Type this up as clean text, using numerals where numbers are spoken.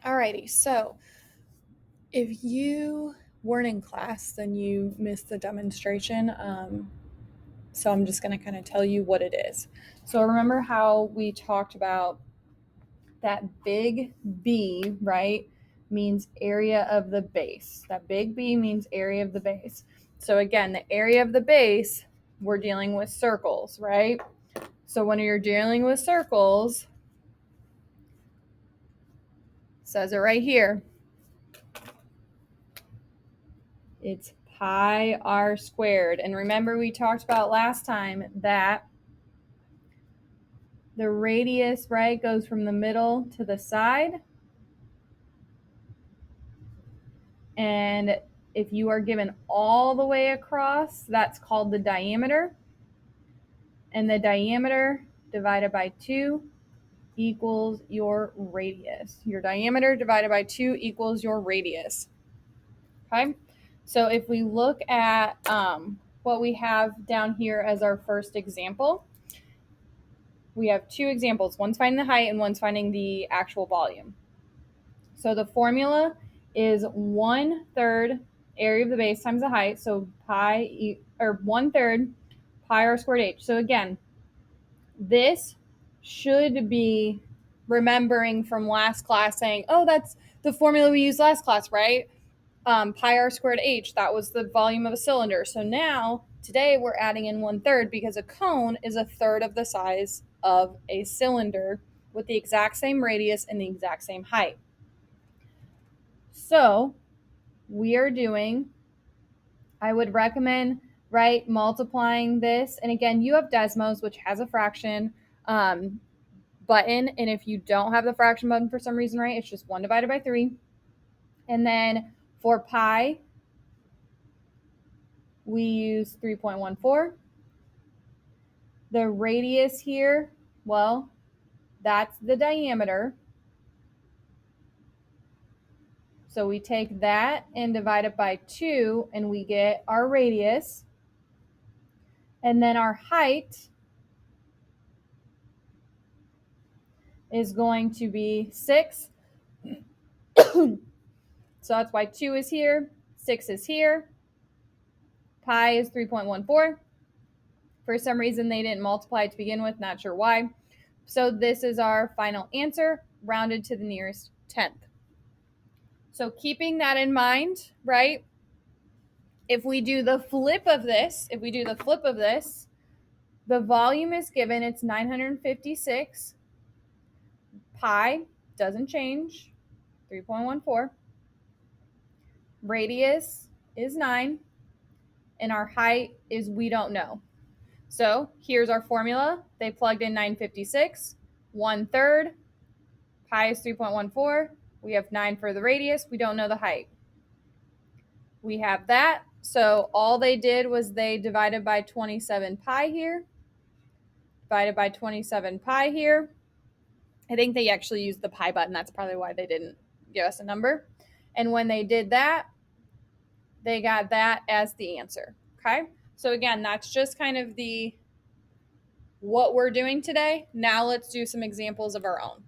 Alrighty, so if you weren't in class, then you missed the demonstration. So I'm just going to kind of tell you what it is. So remember how we talked about that big B, right, means area of the base. That big B means area of the base. So again, the area of the base, we're dealing with circles, right? So when you're dealing with circles, it says it right here, it's pi r squared. And remember we talked about last time that the radius, right, goes from the middle to the side. And if you are given all the way across, that's called the diameter. And the diameter divided by 2 equals your radius. Your diameter divided by 2 equals your radius. Okay? So if we look at what we have down here as our first example, we have two examples. One's finding the height and one's finding the actual volume. So the formula is 1/3 area of the base times the height. So pi, or 1/3 pi r squared h. So again, this should be remembering from last class saying, oh, that's the formula we used last class, right? Pi r squared h, that was the volume of a cylinder. So now, today we're adding in 1/3 because a cone is 1/3 of the size of a cylinder with the exact same radius and the exact same height. So we are doing, I would recommend, right, multiplying this. And again, you have Desmos, which has a fraction button. And if you don't have the fraction button for some reason, right, it's just 1 divided by 3. And then for pi, we use 3.14. The radius here, well, that's the diameter. So we take that and divide it by 2, and we get our radius. And then our height is going to be 6. So that's why 2 is here, 6 is here. Pi is 3.14. For some reason, they didn't multiply to begin with, not sure why. So this is our final answer, rounded to the nearest 10th. So keeping that in mind, right, if we do the flip of this, the volume is given, it's 956. Pi doesn't change, 3.14. Radius is 9. And our height is we don't know. So here's our formula. They plugged in 956, 1/3. Pi is 3.14. We have 9 for the radius. We don't know the height. We have that. So all they did was they divided by 27 pi here, divided by 27 pi here. I think they actually used the pi button. That's probably why they didn't give us a number. And when they did that, they got that as the answer. Okay? So again, that's just kind of what we're doing today. Now let's do some examples of our own.